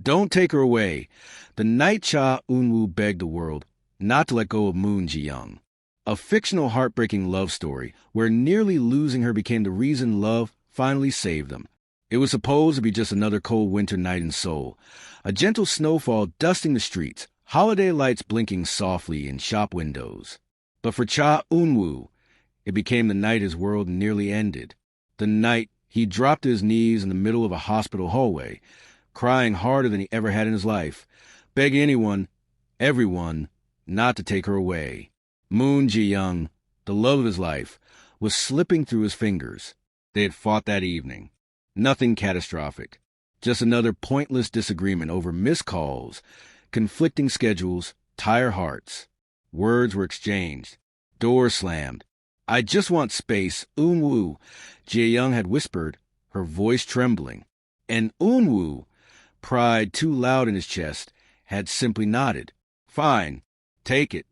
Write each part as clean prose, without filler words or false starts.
Don't take her away. The night Cha Eun-woo begged the world not to let go of Moon Ji-young. A fictional heartbreaking love story where nearly losing her became the reason love finally saved them. It was supposed to be just another cold winter night in Seoul. A gentle snowfall dusting the streets, holiday lights blinking softly in shop windows. But for Cha Eun-woo, it became the night his world nearly ended. The night he dropped to his knees in the middle of a hospital hallway, crying harder than he ever had in his life, begging anyone, everyone, not to take her away. Moon Ji-young, the love of his life, was slipping through his fingers. They had fought that evening. Nothing catastrophic. Just another pointless disagreement over missed calls, conflicting schedules, tired hearts. Words were exchanged. Doors slammed. "I just want space, Eun-woo," Ji-young had whispered, her voice trembling. And Eun-woo, pride too loud in his chest, had simply nodded. "Fine. Take it."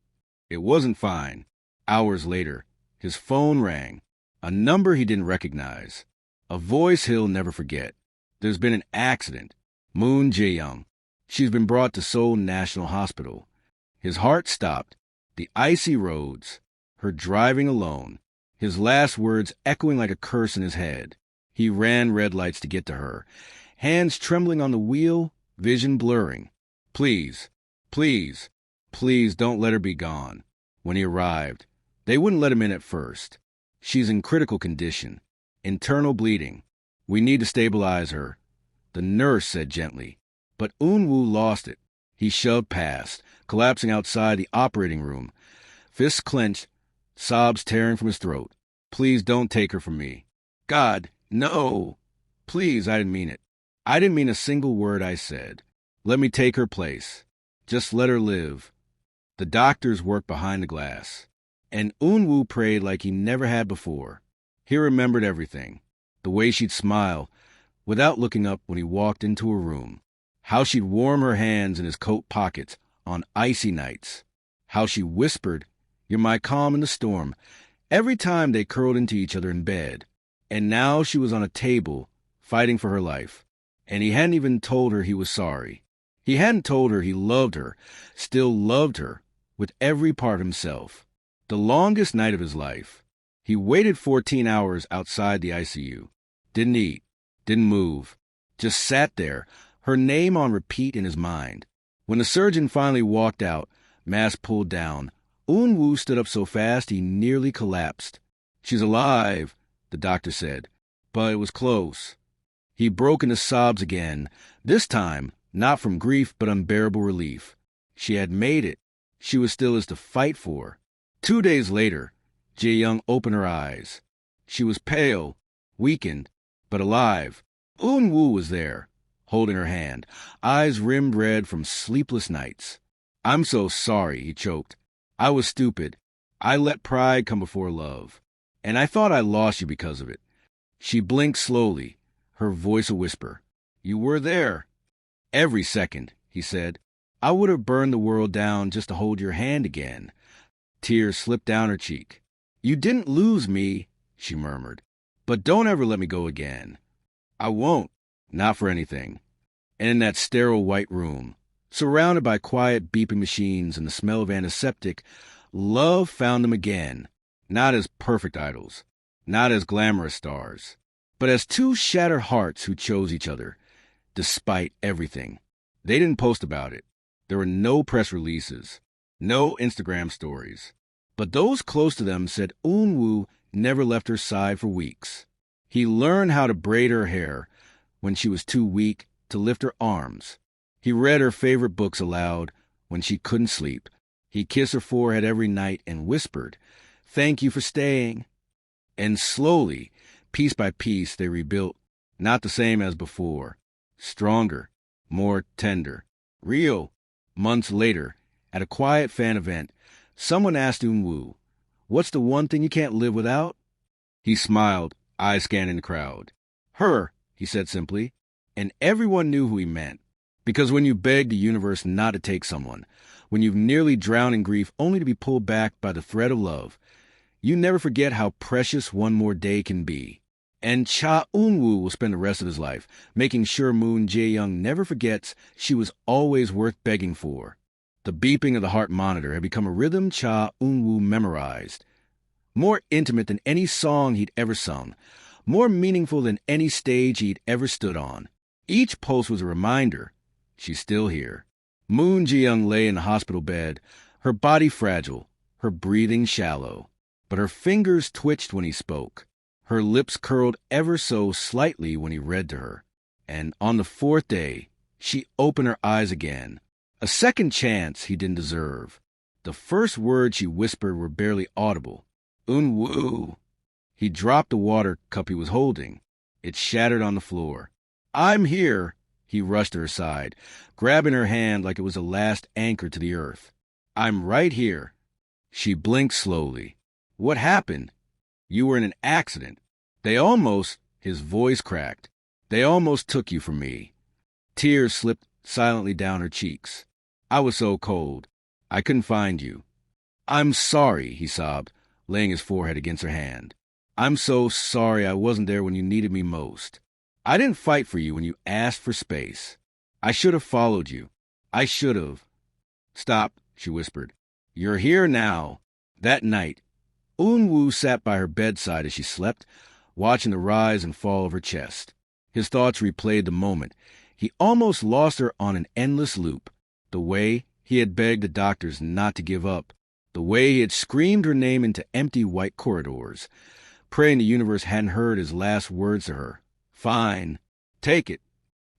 It wasn't fine. Hours later, his phone rang. A number he didn't recognize. A voice he'll never forget. "There's been an accident. Moon Ji-young. She's been brought to Seoul National Hospital." His heart stopped. The icy roads. Her driving alone. His last words echoing like a curse in his head. He ran red lights to get to her. Hands trembling on the wheel, vision blurring. Please, please, please don't let her be gone. When he arrived, they wouldn't let him in at first. "She's in critical condition. Internal bleeding. We need to stabilize her," the nurse said gently. But Eun-woo lost it. He shoved past, collapsing outside the operating room. Fists clenched, sobs tearing from his throat. "Please don't take her from me." "God, no! Please, I didn't mean it. I didn't mean a single word I said. Let me take her place. Just let her live." The doctors worked behind the glass. And Eun-woo prayed like he never had before. He remembered everything. The way she'd smile, without looking up when he walked into her room. How she'd warm her hands in his coat pockets on icy nights. How she whispered, "You're my calm in the storm," every time they curled into each other in bed. And now she was on a table, fighting for her life. And he hadn't even told her he was sorry. He hadn't told her he loved her, still loved her, with every part of himself. The longest night of his life. He waited 14 hours outside the ICU. Didn't eat, didn't move, just sat there, her name on repeat in his mind. When the surgeon finally walked out, mask pulled down, Eun-woo stood up so fast he nearly collapsed. "She's alive," the doctor said, but it was close. He broke into sobs again, this time not from grief but unbearable relief. She had made it. She was still his to fight for. 2 days later, Ji-young opened her eyes. She was pale, weakened, but alive. Eun-woo was there, holding her hand, eyes rimmed red from sleepless nights. "I'm so sorry," he choked. "I was stupid. I let pride come before love. And I thought I lost you because of it." She blinked slowly, her voice a whisper. "You were there." "Every second," he said. "I would have burned the world down just to hold your hand again." Tears slipped down her cheek. "You didn't lose me," she murmured. "But don't ever let me go again." "I won't. Not for anything." And in that sterile white room, surrounded by quiet beeping machines and the smell of antiseptic, love found them again. Not as perfect idols, not as glamorous stars, but as two shattered hearts who chose each other, despite everything. They didn't post about it. There were no press releases, no Instagram stories. But those close to them said Eun-woo never left her side for weeks. He learned how to braid her hair when she was too weak to lift her arms. He read her favorite books aloud when she couldn't sleep. He kissed her forehead every night and whispered, "Thank you for staying." And slowly, piece by piece, they rebuilt, not the same as before, stronger, more tender, real. Months later, at a quiet fan event, someone asked Eun-woo, "What's the one thing you can't live without?" He smiled, eyes scanning the crowd. "Her," he said simply, and everyone knew who he meant. Because when you beg the universe not to take someone, when you've nearly drowned in grief only to be pulled back by the thread of love, you never forget how precious one more day can be. And Cha Eun-woo will spend the rest of his life making sure Moon Jae-young never forgets she was always worth begging for. The beeping of the heart monitor had become a rhythm Cha Eun-woo memorized. More intimate than any song he'd ever sung, more meaningful than any stage he'd ever stood on. Each pulse was a reminder, she's still here. Moon Ji-young lay in the hospital bed, her body fragile, her breathing shallow. But her fingers twitched when he spoke. Her lips curled ever so slightly when he read to her. And on the fourth day, she opened her eyes again. A second chance he didn't deserve. The first words she whispered were barely audible. Eun-woo. He dropped the water cup he was holding. It shattered on the floor. I'm here. He rushed to her side, grabbing her hand like it was a last anchor to the earth. I'm right here. She blinked slowly. What happened? You were in an accident. His voice cracked. They almost took you from me. Tears slipped silently down her cheeks. I was so cold. I couldn't find you. I'm sorry, he sobbed, laying his forehead against her hand. I'm so sorry I wasn't there when you needed me most. I didn't fight for you when you asked for space. I should have followed you. I should have. Stop, she whispered. You're here now. That night, Eun-woo sat by her bedside as she slept, watching the rise and fall of her chest. His thoughts replayed the moment. He almost lost her on an endless loop. The way he had begged the doctors not to give up. The way he had screamed her name into empty white corridors, praying the universe hadn't heard his last words to her. Fine. Take it.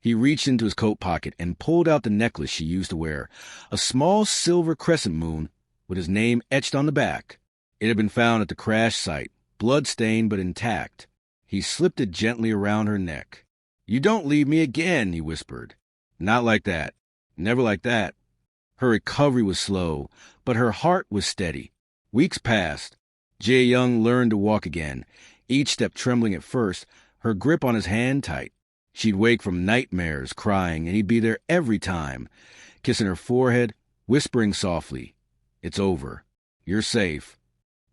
He reached into his coat pocket and pulled out the necklace she used to wear, a small silver crescent moon with his name etched on the back. It had been found at the crash site, blood-stained but intact. He slipped it gently around her neck. You don't leave me again, he whispered. Not like that. Never like that. Her recovery was slow, but her heart was steady. Weeks passed. Jae-young learned to walk again, each step trembling at first, her grip on his hand tight. She'd wake from nightmares, crying, and he'd be there every time, kissing her forehead, whispering softly, It's over. You're safe.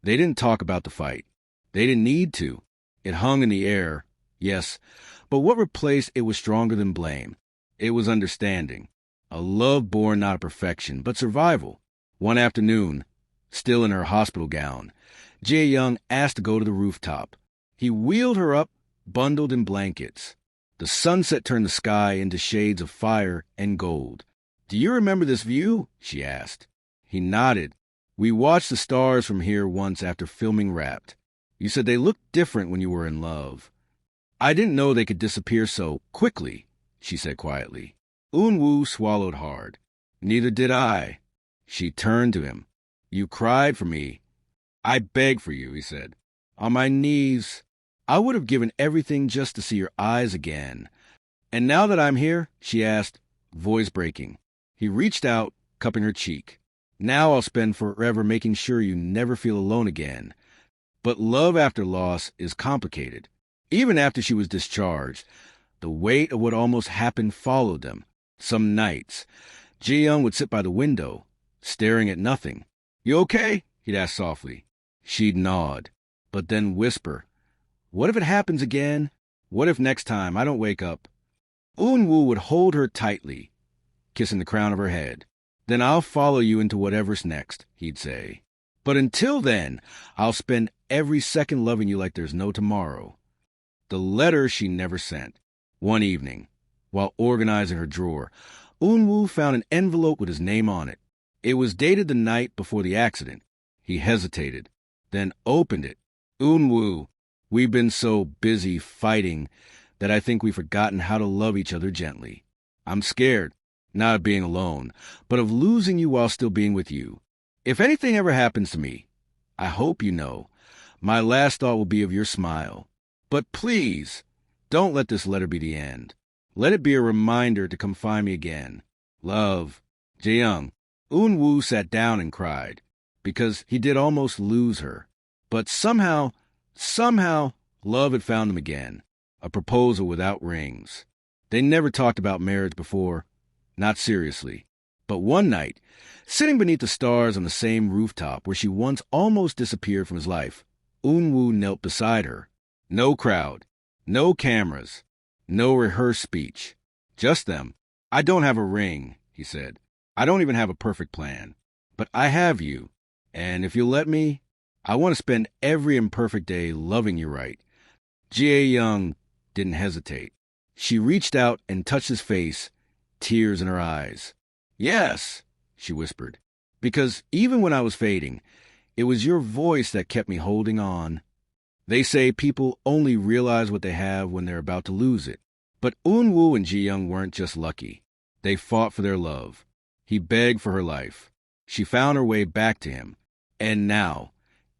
They didn't talk about the fight. They didn't need to. It hung in the air, yes, but what replaced it was stronger than blame. It was understanding. A love born not of perfection, but survival. One afternoon, still in her hospital gown, Jae-young asked to go to the rooftop. He wheeled her up, bundled in blankets. The sunset turned the sky into shades of fire and gold. Do you remember this view? She asked. He nodded. We watched the stars from here once after filming Wrapped. You said they looked different when you were in love. I didn't know they could disappear so quickly, she said quietly. Eun-woo swallowed hard. Neither did I. She turned to him. You cried for me. I begged for you, he said. On my knees. I would have given everything just to see your eyes again. And now that I'm here, she asked, voice breaking. He reached out, cupping her cheek. Now I'll spend forever making sure you never feel alone again. But love after loss is complicated. Even after she was discharged, the weight of what almost happened followed them. Some nights, Ji-young would sit by the window, staring at nothing. You okay? He'd ask softly. She'd nod, but then whisper, What if it happens again? What if next time I don't wake up? Eun-woo would hold her tightly, kissing the crown of her head. Then I'll follow you into whatever's next, he'd say. But until then, I'll spend every second loving you like there's no tomorrow. The letter she never sent. One evening, while organizing her drawer, Eun-woo found an envelope with his name on it. It was dated the night before the accident. He hesitated, then opened it. Eun-woo, we've been so busy fighting that I think we've forgotten how to love each other gently. I'm scared, not of being alone, but of losing you while still being with you. If anything ever happens to me, I hope you know, my last thought will be of your smile. But please, don't let this letter be the end. Let it be a reminder to come find me again. Love, Jae-young. Eun-woo sat down and cried, because he did almost lose her. But somehow, love had found him again. A proposal without rings. They never talked about marriage before, not seriously. But one night, sitting beneath the stars on the same rooftop where she once almost disappeared from his life, Eun-woo knelt beside her. No crowd, No cameras. No rehearsed speech. Just them. I don't have a ring, he said. I don't even have a perfect plan. But I have you. And if you'll let me, I want to spend every imperfect day loving you right. Jae-young didn't hesitate. She reached out and touched his face, tears in her eyes. Yes, she whispered. Because even when I was fading, it was your voice that kept me holding on. They say people only realize what they have when they're about to lose it. But Eun-woo and Ji-young weren't just lucky. They fought for their love. He begged for her life. She found her way back to him. And now,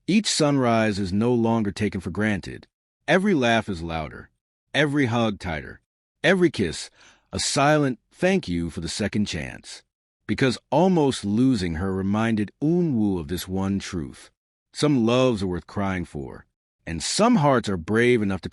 each sunrise is no longer taken for granted. Every laugh is louder. Every hug tighter. Every kiss a silent thank you for the second chance. Because almost losing her reminded Eun-woo of this one truth. Some loves are worth crying for, and some hearts are brave enough to